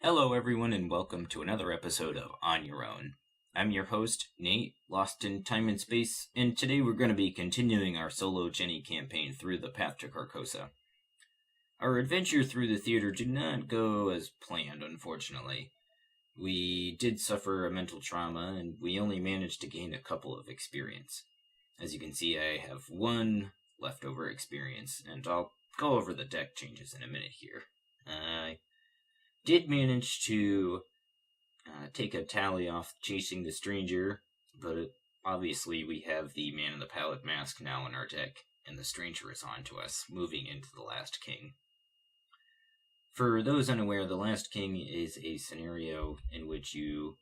Hello, everyone, and welcome to another episode of On Your Own. I'm your host, Nate, lost in time and space, and today we're going to be continuing our solo Jenny campaign through the path to Carcosa. Our adventure through the theater did not go as planned, unfortunately. We did suffer a mental trauma, and we only managed to gain a couple of experience. As you can see, I have one leftover experience, and I'll go over the deck changes in a minute here. I did manage to take a tally off chasing the stranger, but obviously we have the Man in the Pallet Mask now in our deck, and the stranger is on to us, moving into the Last King. For those unaware, the Last King is a scenario in which you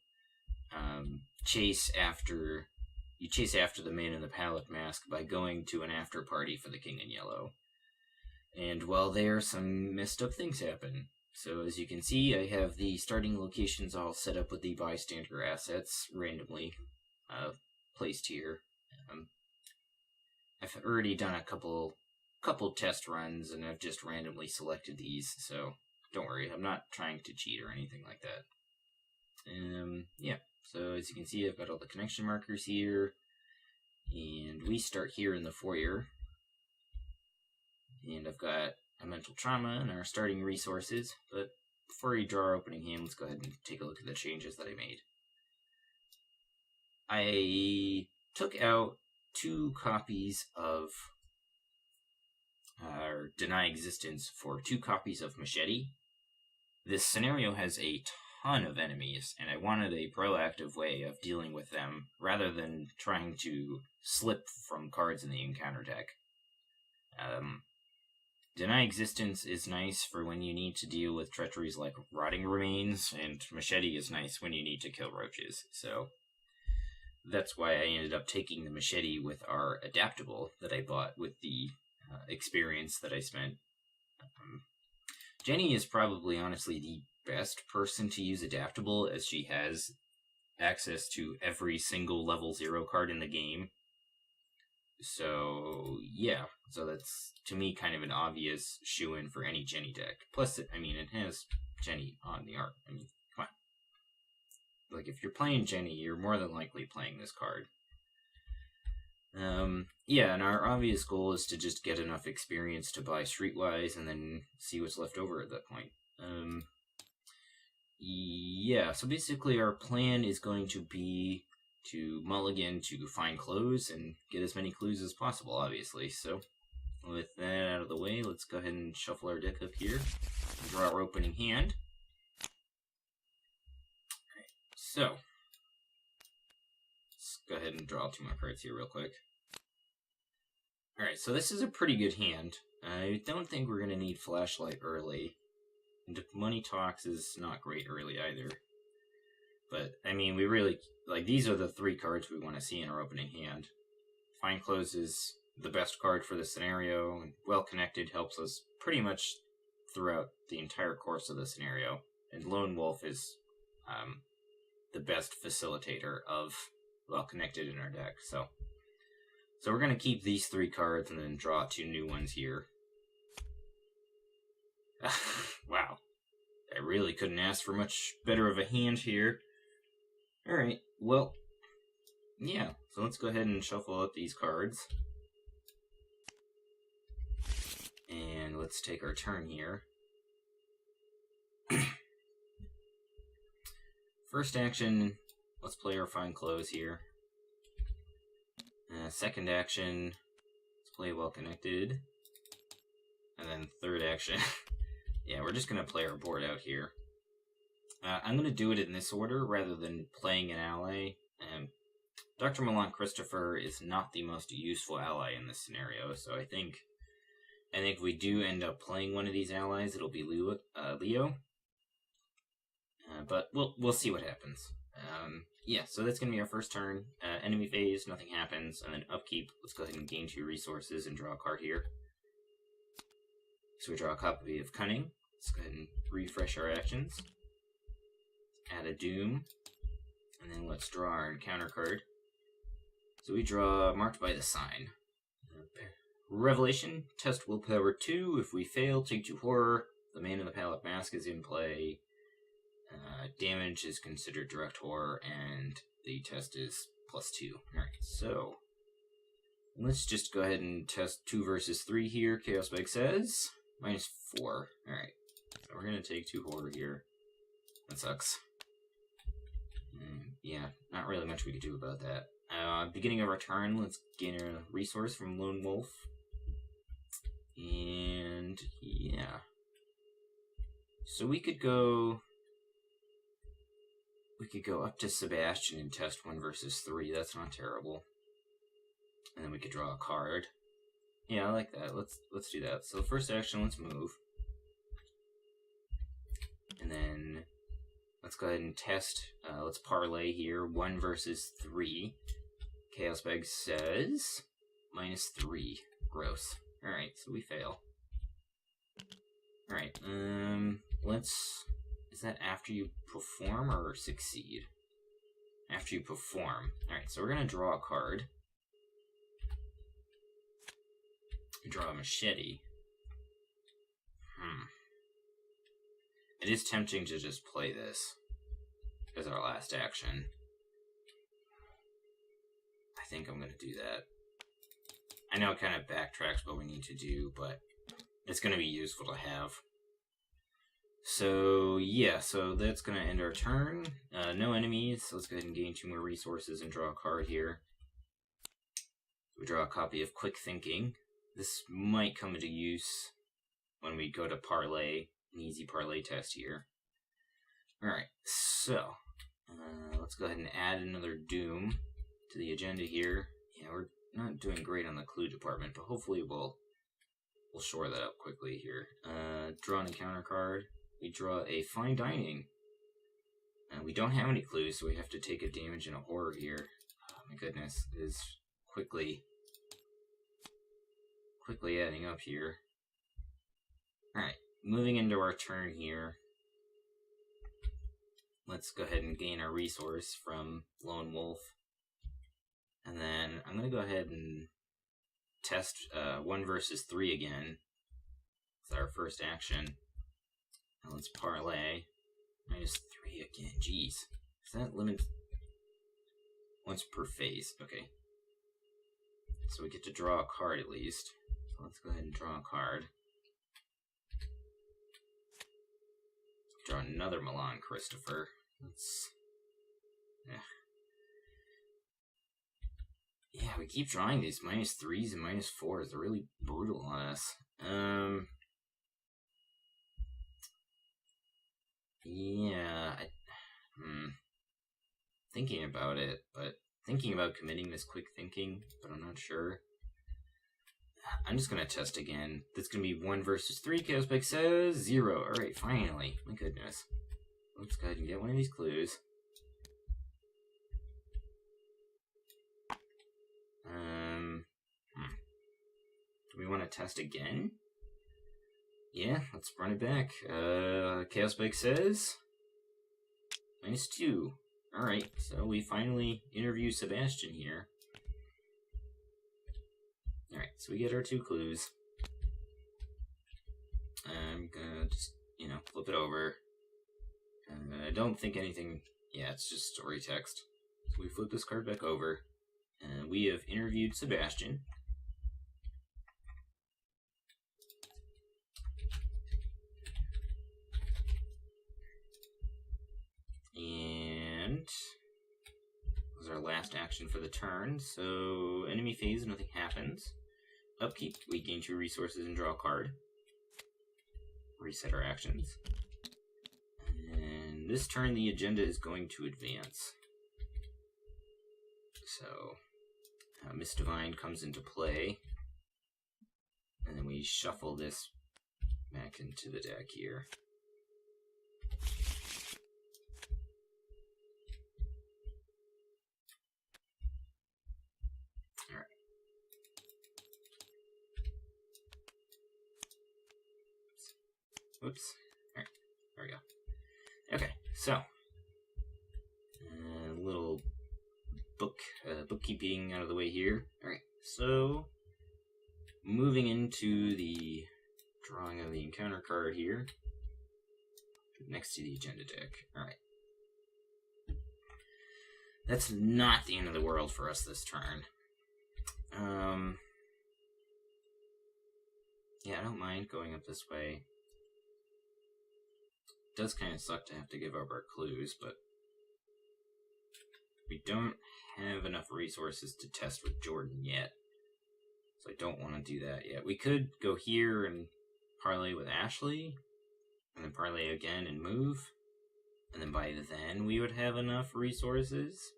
chase after the Man in the Pallet Mask by going to an after party for the King in Yellow. And while there, some messed up things happen. So as you can see, I have the starting locations all set up with the bystander assets randomly placed here. I've already done a couple test runs, and I've just randomly selected these, so don't worry, I'm not trying to cheat or anything like that. Yeah, so as you can see, I've got all the connection markers here, and we start here in the foyer. And I've got a mental trauma and our starting resources, but before we draw our opening hand, let's go ahead and take a look at the changes that I made. I took out 2 copies of Deny Existence for 2 copies of Machete. This scenario has a ton of enemies, and I wanted a proactive way of dealing with them rather than trying to slip from cards in the encounter deck. Deny Existence is nice for when you need to deal with treacheries like Rotting Remains, and Machete is nice when you need to kill roaches. So that's why I ended up taking the Machete with our adaptable that I bought with the experience that I spent. Jenny is probably honestly the best person to use adaptable, as she has access to every single level 0 card in the game. So, yeah. So that's, to me, kind of an obvious shoe-in for any Jenny deck. Plus, it has Jenny on the art. Come on. Like, if you're playing Jenny, you're more than likely playing this card. Yeah, and our obvious goal is to just get enough experience to buy Streetwise and then see what's left over at that point. Yeah, so basically our plan is going to be to mulligan to find clues and get as many clues as possible, obviously. So, with that out of the way, let's go ahead and shuffle our deck up here and draw our opening hand. Alright, so let's go ahead and draw 2 more cards here real quick. Alright, so this is a pretty good hand. I don't think we're going to need Flashlight early. And Money Talks is not great early either. But, we really, these are the 3 cards we want to see in our opening hand. Find Clothes is the best card for the scenario, and Well Connected helps us pretty much throughout the entire course of the scenario. And Lone Wolf is the best facilitator of Well Connected in our deck. So we're going to keep these 3 cards and then draw 2 new ones here. Wow. I really couldn't ask for much better of a hand here. Alright, well, yeah, so let's go ahead and shuffle out these cards. And let's take our turn here. First action, let's play our Find Clothes here. Second action, let's play Well Connected. And then third action, yeah, we're just going to play our board out here. I'm going to do it in this order rather than playing an ally. Dr. Milan Christopher is not the most useful ally in this scenario, so I think if we do end up playing one of these allies, it'll be Leo. But we'll see what happens. Yeah, so that's going to be our first turn. Enemy phase, nothing happens, and then upkeep. Let's go ahead and gain 2 resources and draw a card here. So we draw a copy of Cunning. Let's go ahead and refresh our actions. Add a Doom, and then let's draw our encounter card. So we draw Marked by the Sign. Revelation, test willpower 2. If we fail, take 2 horror. The Man in the Pallet Mask is in play. Damage is considered direct horror, and the test is +2. Alright, so let's just go ahead and test 2 versus 3 here. Chaos Bag says -4. Alright, so we're going to take 2 horror here. That sucks. Yeah, not really much we could do about that. Beginning of our turn, let's gain a resource from Lone Wolf. And yeah. So we could go up to Sebastian and test 1 versus 3. That's not terrible. And then we could draw a card. Yeah, I like that. Let's do that. So first action, let's move. And then let's go ahead and test. Let's parlay here. 1 versus 3. Chaos Bag says -3. Gross. Alright, so we fail. Alright, is that after you perform or succeed? After you perform. Alright, so we're gonna draw a card. Draw a machete. It is tempting to just play this as our last action. I think I'm gonna do that. I know it kind of backtracks what we need to do, but it's gonna be useful to have. So, yeah, so that's going to end our turn. No enemies, so let's go ahead and gain 2 more resources and draw a card here. We draw a copy of Quick Thinking. This might come into use when we go to Parlay, an easy Parlay test here. Alright, so, let's go ahead and add another Doom to the agenda here. Yeah, we're not doing great on the clue department, but hopefully we'll shore that up quickly here. Draw an encounter card. We draw a Fine Dining. We don't have any clues, so we have to take a damage and a horror here. Oh my goodness, it is quickly adding up here. Alright, moving into our turn here. Let's go ahead and gain our resource from Lone Wolf. And then I'm going to go ahead and test 1 versus 3 again. It's our first action. Now let's parlay. -3 again. Jeez. Is that limit once per phase? Okay. So we get to draw a card at least. So let's go ahead and draw a card. Draw another Milan Christopher. Let's... Yeah, we keep drawing these -3s and -4s. They're really brutal on us. Yeah, thinking about it, but thinking about committing this Quick Thinking, but I'm not sure. I'm just gonna test again. That's gonna be 1 versus 3. Chaos Bag says 0. Alright, finally. My goodness. Let's go ahead and get one of these clues. Do we want to test again? Yeah, let's run it back. Chaos Bag says -2. Alright, so we finally interview Sebastian here. Alright, so we get our 2 clues. I'm gonna just, flip it over. I don't think anything... Yeah, it's just story text. So we flip this card back over. We have interviewed Sebastian. And this is our last action for the turn. So enemy phase, nothing happens. Upkeep, we gain 2 resources and draw a card. Reset our actions. And this turn the agenda is going to advance. So Miss Divine comes into play. And then we shuffle this back into the deck here. Whoops. Alright, there we go. Okay, so a little bookkeeping out of the way here. Alright, so moving into the drawing of the encounter card here. next to the agenda deck. Alright. That's not the end of the world for us this turn. Yeah, I don't mind going up this way. It does kind of suck to have to give up our clues, but we don't have enough resources to test with Jordan yet. So I don't want to do that yet. We could go here and parlay with Ashley, and then parlay again and move. And then by then we would have enough resources.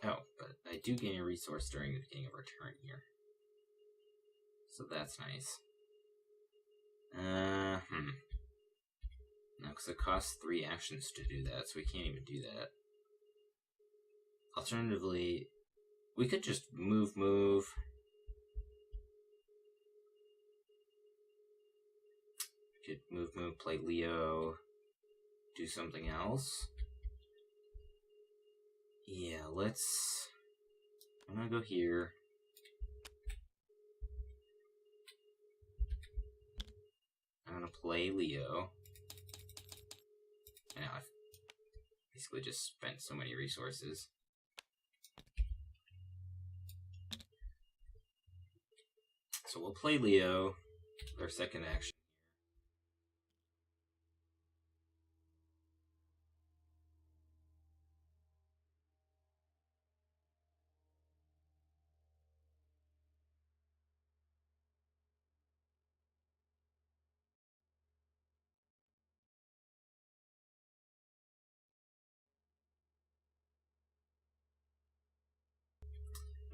Oh, but I do gain a resource during the beginning of our turn here. So that's nice. No, because it costs 3 actions to do that, so we can't even do that. Alternatively, we could just move. We could move, play Leo, do something else. Yeah, I'm gonna go here. I'm gonna play Leo. I know, I've basically just spent so many resources. So we'll play Leo with our second action.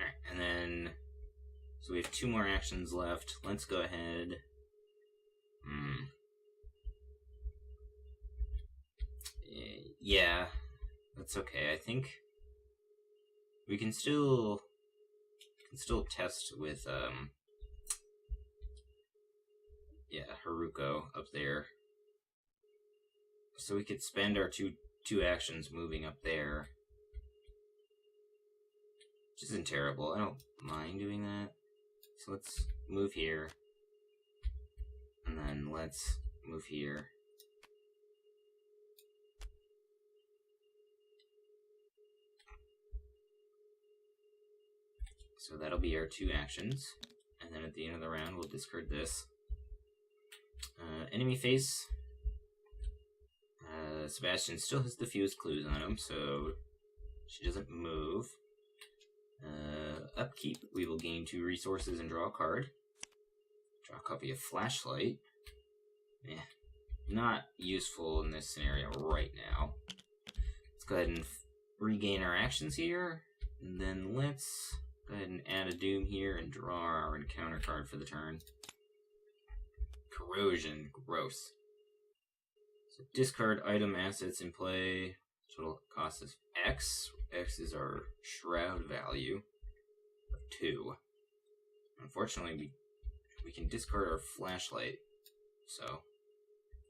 Alright, and then, so we have 2 more actions left. Let's go ahead. Yeah, that's okay. I think we can still test with, Haruko up there. So we could spend our two actions moving up there. Which isn't terrible. I don't mind doing that. So let's move here. And then let's move here. So that'll be our 2 actions. And then at the end of the round, we'll discard this. Enemy face. Sebastian still has the fused clues on him, so she doesn't move. Upkeep, we will gain 2 resources and draw a card. Draw a copy of Flashlight. Not useful in this scenario right now. Let's go ahead and regain our actions here. And then let's go ahead and add a Doom here and draw our encounter card for the turn. Corrosion, gross. So discard item assets in play. Total cost is X. X is our shroud value of 2. Unfortunately, we can discard our Flashlight. So,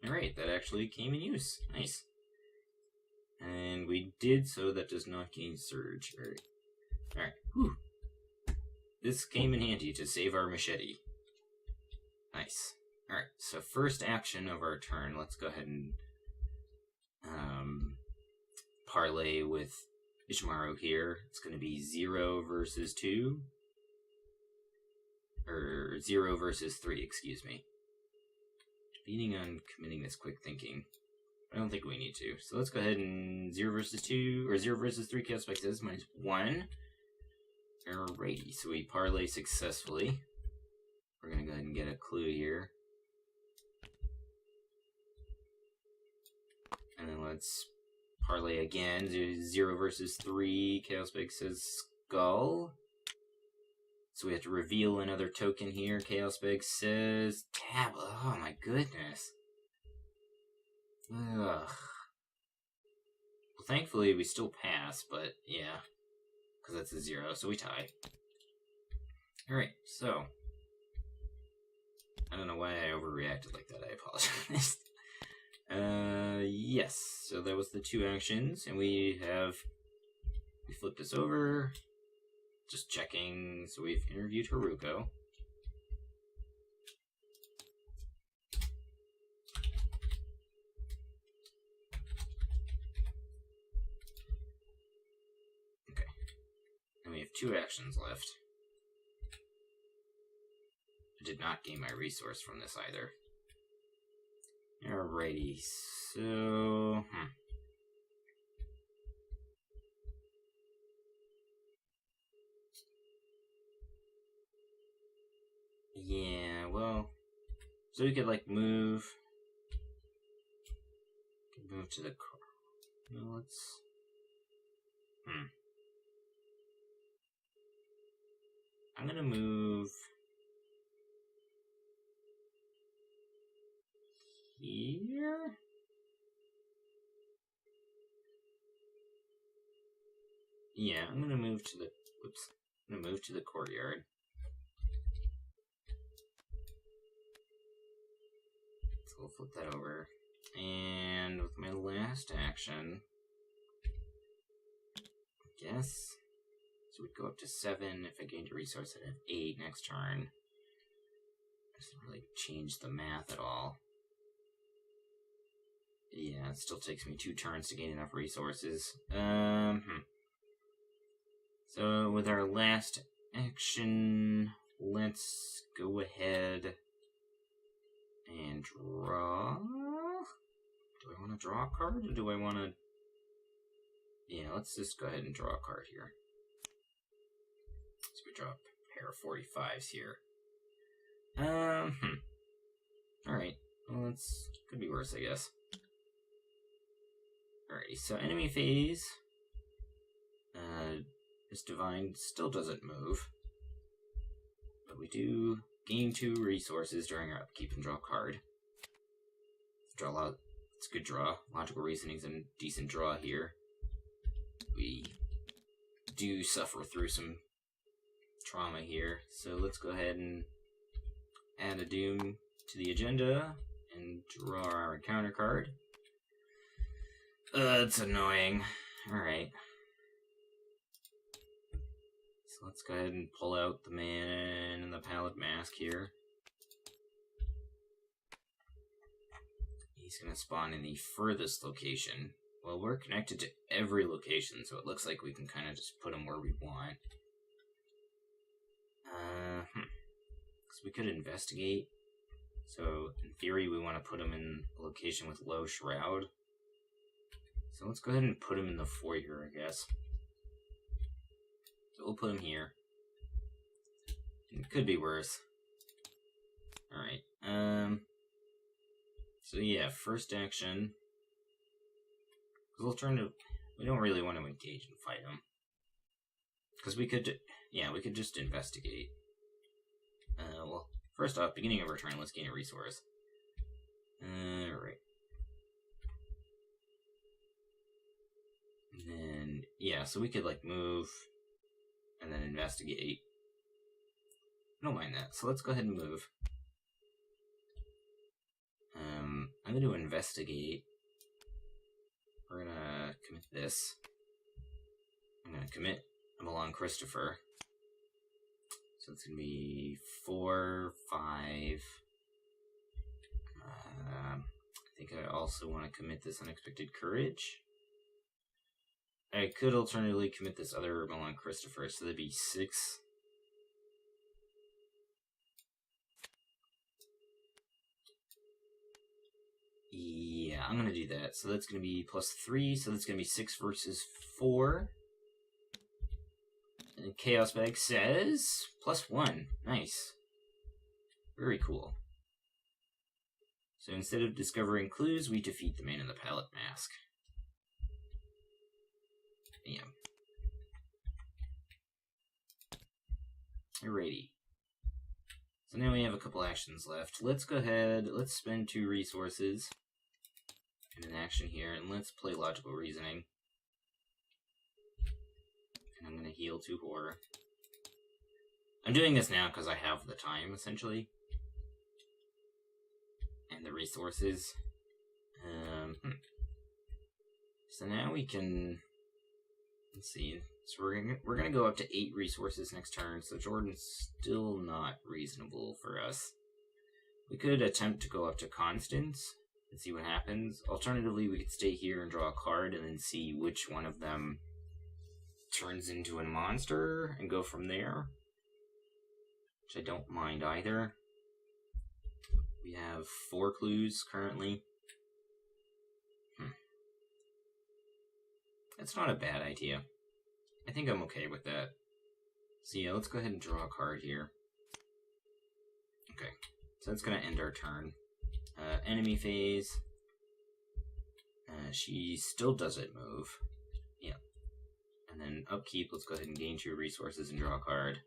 alright, that actually came in use. Nice. And we did, so that does not gain Surge. Alright. Whew. This came in handy to save our machete. Nice. Alright, so first action of our turn, let's go ahead and parlay with Ishimaru here. It's going to be 0 versus 2. Or 0 versus 3, excuse me. Debating on committing this quick thinking. I don't think we need to. So let's go ahead and 0 versus 2, or 0 versus 3 chaos spike says -1. Alrighty, so we parlay successfully. We're going to go ahead and get a clue here. And then let's parlay again. 0 versus 3. Chaos Spike says Skull. So we have to reveal another token here. Chaos Spike says Tablet. Oh my goodness. Ugh. Well, thankfully we still pass, but yeah. Because that's a 0, so we tie. Alright, so. I don't know why I overreacted like that. I apologize. Yes, so that was the 2 actions, and we flipped this over, just checking, so we've interviewed Haruko. 2 actions left. I did not gain my resource from this either. Alrighty, so... Yeah, well... So we could, like, move to the car. No, let's... I'm gonna move... here? Yeah, I'm gonna move to the... Whoops. I'm gonna move to the courtyard. So we'll flip that over. And with my last action... I guess... So we'd go up to 7. If I gained a resource, I'd have 8 next turn. Doesn't really change the math at all. Yeah, it still takes me 2 turns to gain enough resources. So with our last action, let's go ahead and draw. Do I want to draw a card, or do I want to... Yeah, let's just go ahead and draw a card here. So we draw a pair of 45s here. Alright. Well, it's could be worse, I guess. Alrighty, so enemy phase. This divine still doesn't move. But we do gain 2 resources during our upkeep and draw a card. Draw a lot. It's a good draw. Logical reasoning's a decent draw here. We do suffer through some trauma here, so let's go ahead and add a doom to the agenda and draw our encounter card. That's annoying. Alright. So let's go ahead and pull out the man in the pallid mask here. He's gonna spawn in the furthest location. Well, we're connected to every location, so it looks like we can kind of just put him where we want. So we could investigate. So, in theory, we want to put him in a location with low shroud. So let's go ahead and put him in the foyer, I guess. So we'll put him here. It could be worse. Alright, so yeah, first action. Alternative, we don't really want to engage and fight him. Because we could, yeah, we could just investigate. Well, first off, beginning of our turn, let's gain a resource. Right. And then, yeah, so we could, like, move and then investigate. I don't mind that, so let's go ahead and move. I'm going to investigate. We're going to commit this. I'm going to commit Amalon Christopher. So it's going to be 4, 5. I think I also want to commit this Unexpected Courage. I could alternatively commit this other Amalon Christopher, so that'd be 6. Yeah, I'm gonna do that. So that's gonna be +3, so that's gonna be 6 versus 4. And Chaos Bag says +1. Nice. Very cool. So instead of discovering clues, we defeat the man in the pallet mask. Yeah. Alrighty. So now we have a couple actions left. Let's go ahead, let's spend 2 resources in an action here, and let's play Logical Reasoning. And I'm going to heal 2 horror. I'm doing this now because I have the time, essentially. And the resources. So now we can... Let's see. So we're gonna go up to 8 resources next turn, so Jordan's still not reasonable for us. We could attempt to go up to Constance and see what happens. Alternatively, we could stay here and draw a card and then see which one of them turns into a monster and go from there, which I don't mind either. We have 4 clues currently. That's not a bad idea. I think I'm okay with that. So yeah, let's go ahead and draw a card here. Okay, so that's going to end our turn. Enemy phase. She still doesn't move. Yeah. And then upkeep, let's go ahead and gain 2 resources and draw a card.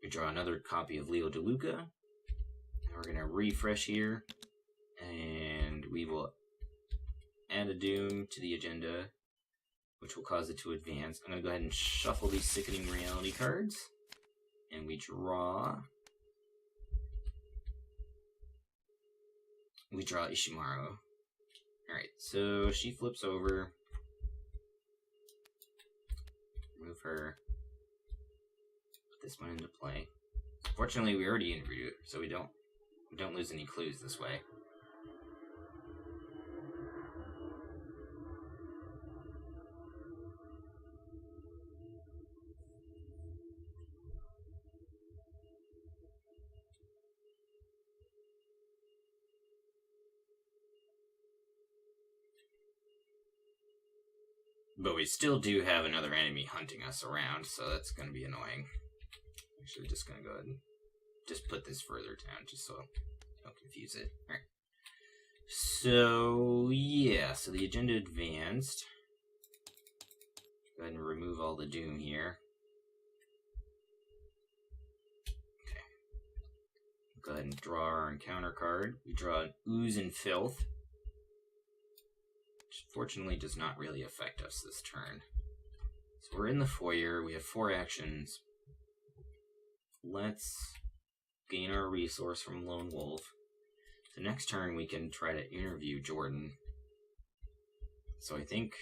We draw another copy of Leo DeLuca. And we're going to refresh here. And we will add a Doom to the agenda, which will cause it to advance. I'm going to go ahead and shuffle these Sickening Reality cards. And we draw... Ishimaru. Alright, so she flips over. Move her. Put this one into play. Fortunately, we already interviewed her, so we don't lose any clues this way. But we still do have another enemy hunting us around, so that's going to be annoying. Actually, just going to go ahead and just put this further down, just so I don't confuse it. Alright. So, yeah, so the agenda advanced. Go ahead and remove all the Doom here. Okay. Go ahead and draw our encounter card. We draw an Ooze and Filth. Fortunately does not really affect us this turn. So we're in the foyer, we have 4 actions. Let's gain our resource from Lone Wolf. So next turn we can try to interview Jordan. So I think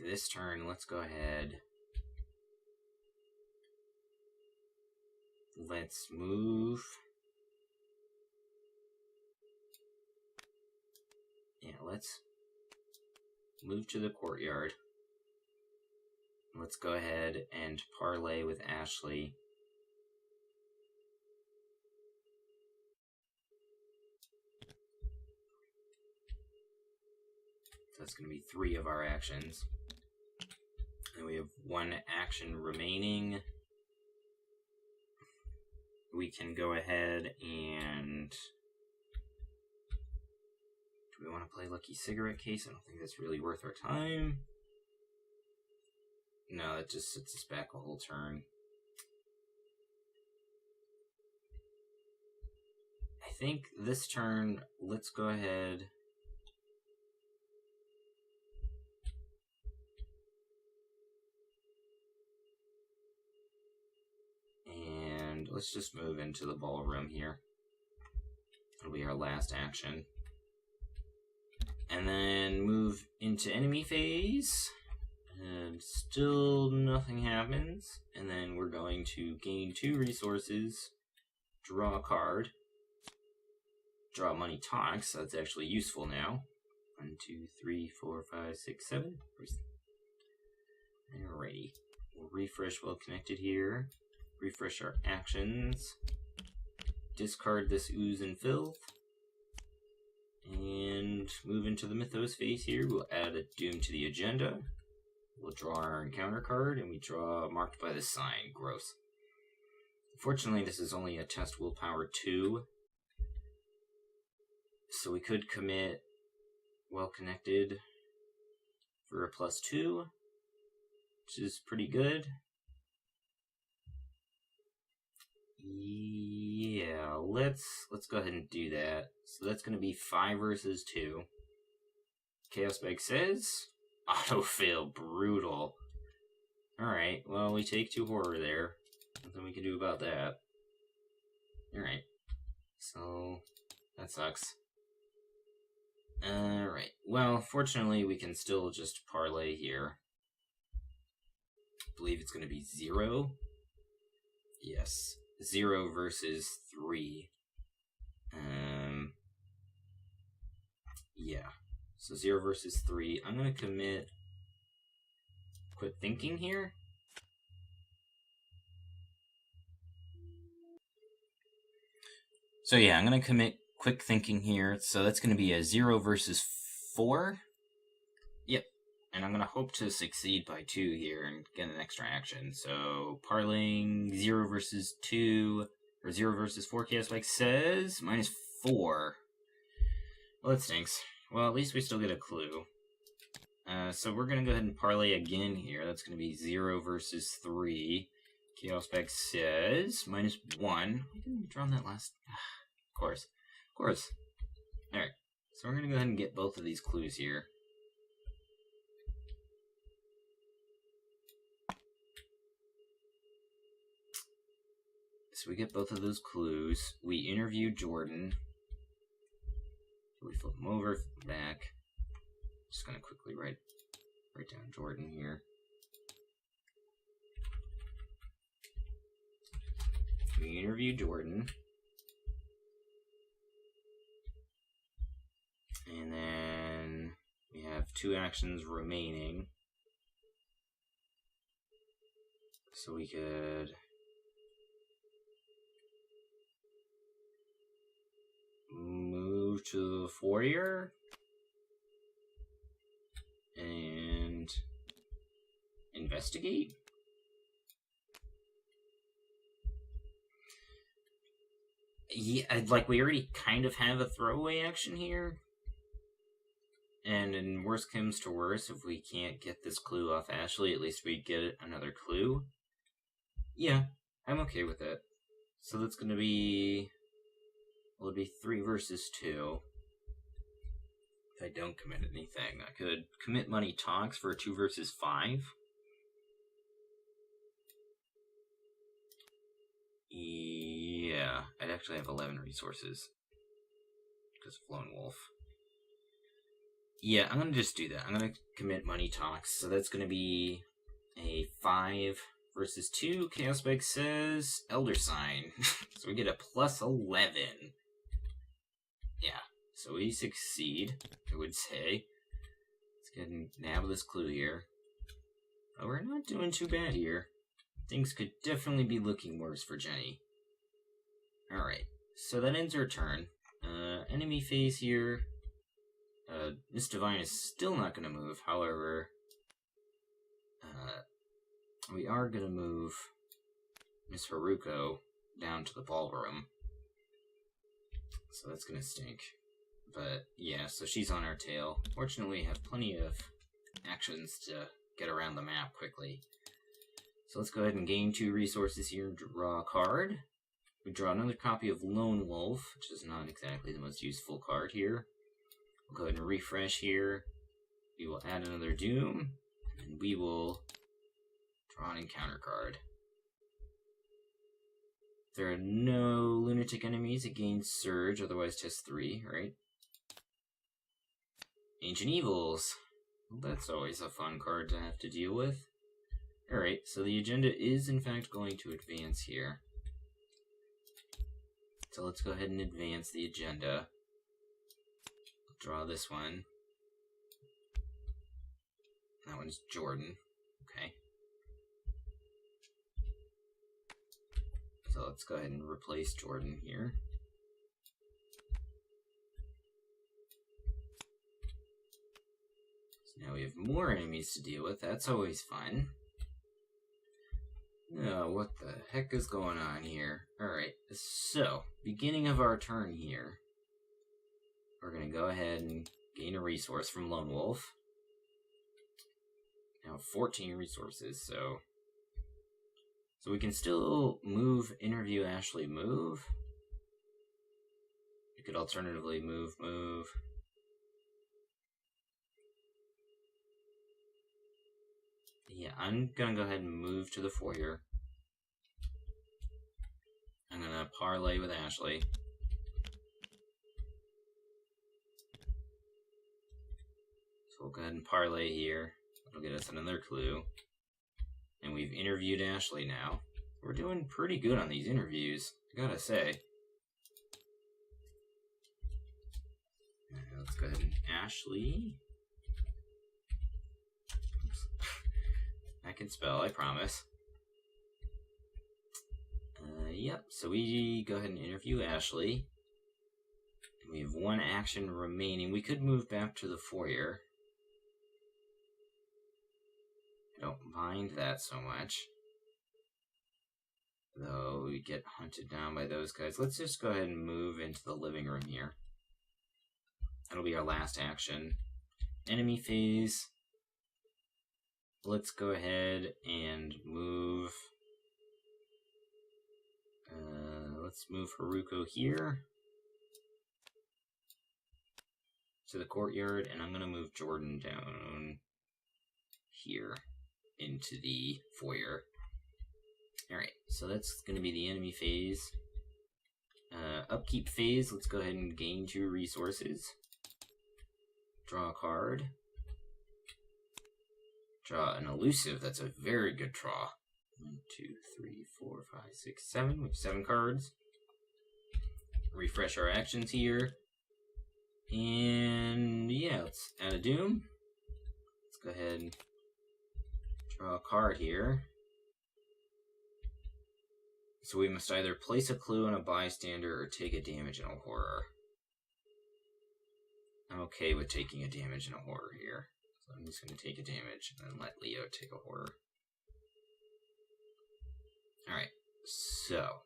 this turn, let's go ahead. Let's move. Yeah, let's move to the courtyard. Let's go ahead and parlay with Ashley. So that's going to be 3 of our actions. And we have 1 action remaining. We can go ahead and... Do we want to play Lucky Cigarette Case? I don't think that's really worth our time. No, it just sets us back a whole turn. I think this turn, let's go ahead... Let's just move into the ballroom here. It'll be our last action. And then move into enemy phase. And still nothing happens. And then we're going to gain 2 resources. Draw a card. Draw Money Talks. That's actually useful now. 1, 2, 3, 4, 5, 6, 7. Alrighty. We'll refresh Well Connected here. Refresh our actions. Discard this Ooze and Filth. And move into the Mythos phase here. We'll add a Doom to the agenda. We'll draw our encounter card, and we draw Marked by the Sign. Gross. Unfortunately, this is only a test willpower 2. So we could commit Well Connected for a +2, which is pretty good. Yeah, let's go ahead and do that. So that's going to be 5 versus 2. Chaos Bag says autofill, brutal. Alright, well, we take 2 horror there. Nothing we can do about that. Alright, so that sucks. Alright, well, fortunately we can still just parlay here. I believe it's going to be 0. Yes. 0 versus 3. Yeah. So 0 versus 3. I'm going to commit quick thinking here. So yeah, I'm going to commit quick thinking here. So that's going to be a 0 versus 4. Yep. And I'm going to hope to succeed by 2 here and get an extra action. So parlaying 0 versus 2, or 0 versus 4, Chaos Spike says -4. Well, that stinks. Well, at least we still get a clue. So we're going to go ahead and parlay again here. That's going to be 0 versus 3. Chaos Spec says -1. Why didn't we draw that last? Of course. Alright, so we're going to go ahead and get both of these clues here. So we get both of those clues. We interview Jordan. We flip him over, flip him back. Just going to quickly write down Jordan here. We interview Jordan. And then we have 2 actions remaining. So we could move to the foyer and investigate. Yeah, like we already kind of have a throwaway action here. And in worst comes to worst, if we can't get this clue off Ashley, at least we get another clue. Yeah, I'm okay with that. So that's going to be... Well, it'd be 3 versus 2. If I don't commit anything, I could commit money talks for a 2 versus 5. Yeah, I'd actually have 11 resources. Because of Lone Wolf. Yeah, I'm going to just do that. I'm going to commit money talks. So that's going to be a 5 versus 2. Chaos Spike says Elder Sign. So we get a +11. Yeah, so we succeed, I would say. Let's go ahead and nab this clue here. But we're not doing too bad here. Things could definitely be looking worse for Jenny. Alright, so that ends our turn. Enemy phase here. Miss Divine is still not going to move, however, we are going to move Miss Haruko down to the ballroom. So that's going to stink. But yeah, so she's on our tail. Fortunately, we have plenty of actions to get around the map quickly. So let's go ahead and gain 2 resources here and draw a card. We draw another copy of Lone Wolf, which is not exactly the most useful card here. We'll go ahead and refresh here. We will add another Doom, and we will draw an encounter card. If there are no lunatic enemies, it gains Surge, otherwise test 3, right? Ancient Evils. Well, that's always a fun card to have to deal with. Alright, so the agenda is in fact going to advance here. So let's go ahead and advance the agenda. Draw this one. That one's Jordan. Okay. So let's go ahead and replace Jordan here. So now we have more enemies to deal with. That's always fun. Oh, what the heck is going on here? Alright, so, beginning of our turn here. We're going to go ahead and gain a resource from Lone Wolf. Now 14 resources, so we can still move, interview Ashley, move. We could alternatively move. Yeah, I'm going to go ahead and move to the foyer. I'm going to parlay with Ashley. So we'll go ahead and parlay here. That'll get us another clue. And we've interviewed Ashley now. We're doing pretty good on these interviews, I gotta say. let's go ahead and Ashley. Oops. I can spell, I promise. Yep, so we go ahead and interview Ashley. We have one action remaining. We could move back to the foyer. I don't mind that so much. Though we get hunted down by those guys. Let's just go ahead and move into the living room here. That'll be our last action. Enemy phase. Let's go ahead and move. Let's move Haruko here to the courtyard, and I'm going to move Jordan down here into the foyer. Alright, so that's going to be the enemy phase. Upkeep phase, let's go ahead and gain 2 resources. Draw a card. Draw an elusive, that's a very good draw. 1, 2, 3, 4, 5, 6, 7. We have 7 cards. Refresh our actions here. And yeah, let's add a doom. Let's go ahead and draw a card here. So we must either place a clue on a bystander or take a damage in a horror. I'm okay with taking a damage in a horror here. So I'm just going to take a damage and then let Leo take a horror. Alright, so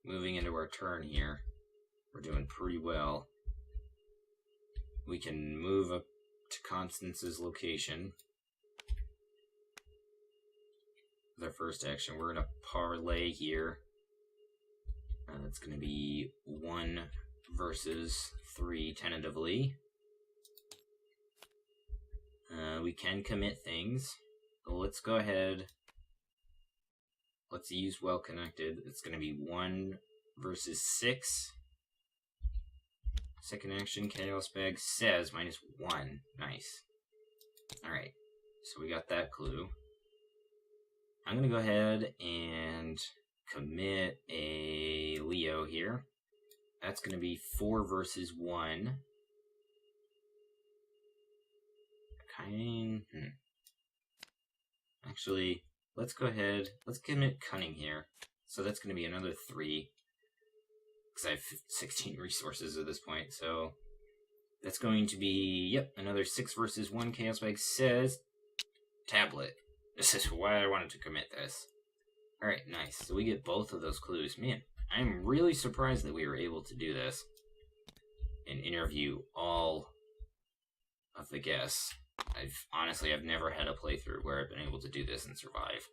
moving into our turn here. We're doing pretty well. We can move up to Constance's location. With our first action, we're going to parlay here. That's going to be 1 versus 3 tentatively. We can commit things. So let's go ahead. Let's use well connected. It's going to be 1 versus 6. Second action, Chaos Bag says -1. Nice. Alright, so we got that clue. I'm going to go ahead and commit a Leo here. That's going to be 4 versus 1. Actually, let's go ahead. Let's commit Cunning here. So that's going to be another 3. Because I have 16 resources at this point. So that's going to be, yep, another 6 versus 1. Chaos Bag says tablet. This is why I wanted to commit this. Alright, nice. So we get both of those clues. Man, I'm really surprised that we were able to do this and interview all of the guests. I've never had a playthrough where I've been able to do this and survive.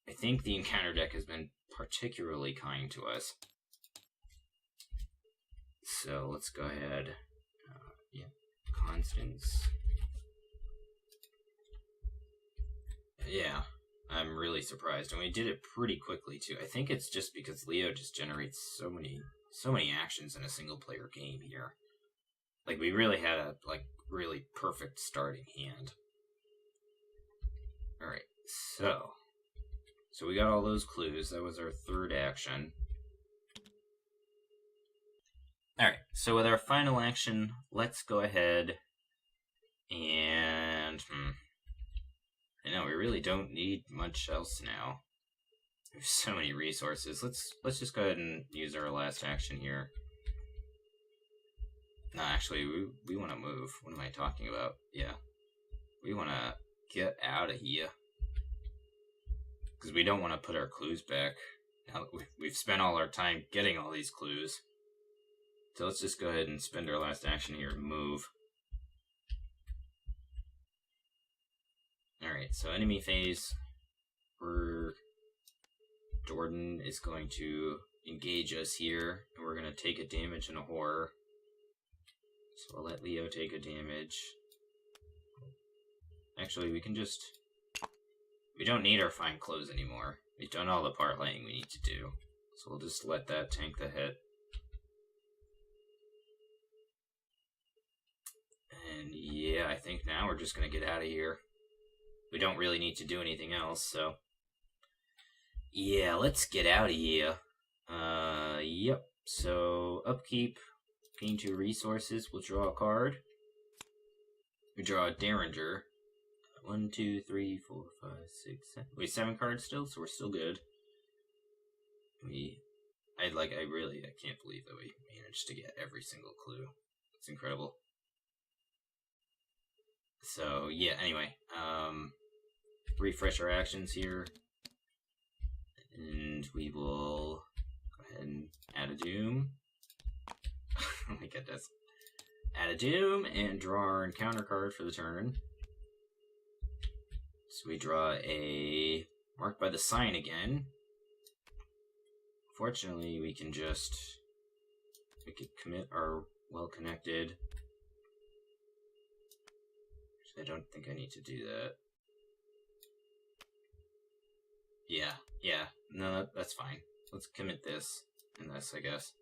I think the encounter deck has been particularly kind to us. So let's go ahead. Yeah, Constance. Yeah, I'm really surprised, and we did it pretty quickly too. I think it's just because Leo just generates so many actions in a single player game here. Like, we really had a really perfect starting hand. All right, so we got all those clues. That was our third action. All right, so with our final action, let's go ahead and I know we really don't need much else now. There's so many resources. Let's just go ahead and use our last action here. No, actually, we want to move. What am I talking about? Yeah, we want to get out of here because we don't want to put our clues back. Now that we've spent all our time getting all these clues, so let's just go ahead and spend our last action here and move. Alright, so enemy phase, Jordan is going to engage us here, and we're going to take a damage in a horror. So I'll let Leo take a damage. Actually, we don't need our fine clothes anymore. We've done all the parlaying we need to do. So we'll just let that tank the hit. And yeah, I think now we're just going to get out of here. We don't really need to do anything else, so yeah, let's get out of here. Yep, so upkeep, Gain 2 resources. We'll draw a card. We draw a Derringer. 1, 2, 3, 4, 5, 6, 7. Wait, 7 cards still, so we're still good. I can't believe that we managed to get every single clue. It's incredible. So, yeah, anyway. Refresh our actions here. And we will go ahead and add a Doom. Oh my goodness. Add a Doom and draw our encounter card for the turn. So we draw a Marked by the Sign again. Fortunately, we could commit our Well-Connected. Actually, I don't think I need to do that. Yeah. No, that's fine. Let's commit this and this, I guess.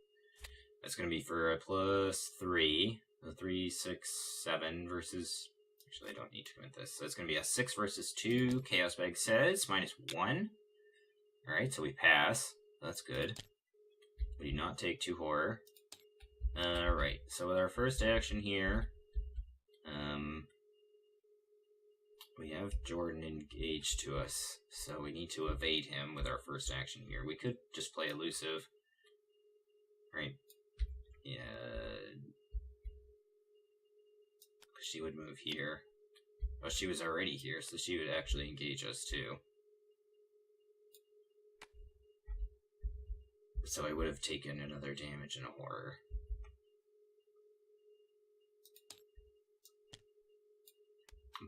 That's going to be for a +3. The 3, 6, 7 versus... Actually, I don't need to commit this. So it's going to be a 6 versus 2. Chaos Bag says -1. Alright, so we pass. That's good. We do not take 2 horror. Alright, so with our first action here, we have Jordan engaged to us, so we need to evade him with our first action here. We could just play elusive. Right? Yeah. She would move here. Oh, she was already here, so she would actually engage us too. So I would have taken another damage and a horror.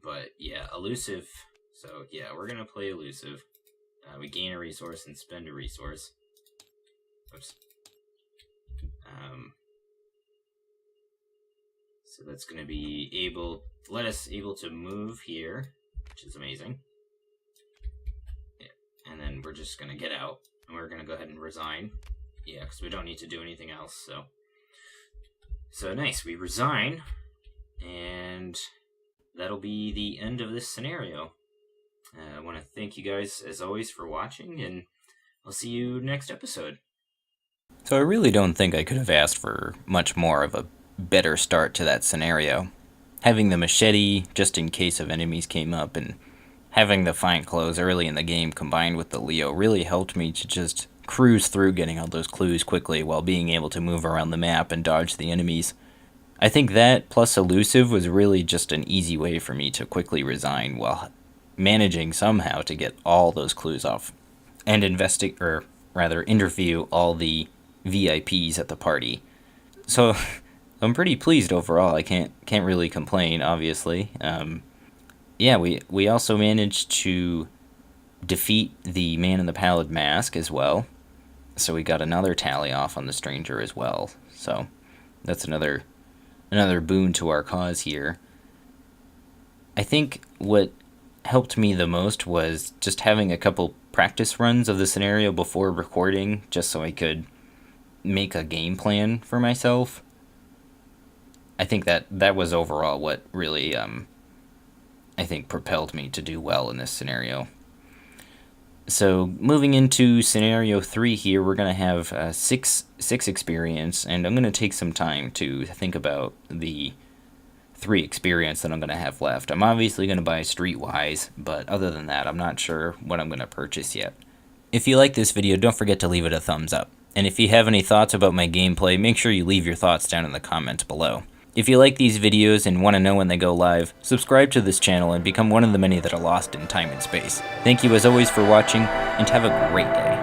But yeah, elusive. So yeah, we're gonna play elusive. We gain a resource and spend a resource. Oops. So that's gonna be let us able to move here, which is amazing. Yeah, and then we're just gonna get out, and we're gonna go ahead and resign. Yeah, because we don't need to do anything else. So nice. We resign, and that'll be the end of this scenario. I want to thank you guys, as always, for watching, and I'll see you next episode. So I really don't think I could have asked for much more of a better start to that scenario. Having the machete, just in case of enemies came up, and having the find clothes early in the game combined with the Leo really helped me to just cruise through getting all those clues quickly while being able to move around the map and dodge the enemies. I think that, plus elusive, was really just an easy way for me to quickly resign while managing somehow to get all those clues off and interview all the VIPs at the party. So I'm pretty pleased overall. I can't really complain, obviously. Yeah, we also managed to defeat the man in the pallid mask as well. So we got another tally off on the stranger as well. So that's another boon to our cause here. I think what helped me the most was just having a couple practice runs of the scenario before recording, just so I could make a game plan for myself. I think that was overall what really, I think, propelled me to do well in this scenario. So moving into scenario 3 here, we're going to have 6 experience, and I'm going to take some time to think about the 3 experience that I'm going to have left. I'm obviously going to buy Streetwise, but other than that, I'm not sure what I'm going to purchase yet. If you like this video, don't forget to leave it a thumbs up. And if you have any thoughts about my gameplay, make sure you leave your thoughts down in the comments below. If you like these videos and want to know when they go live, subscribe to this channel and become one of the many that are lost in time and space. Thank you as always for watching, and have a great day.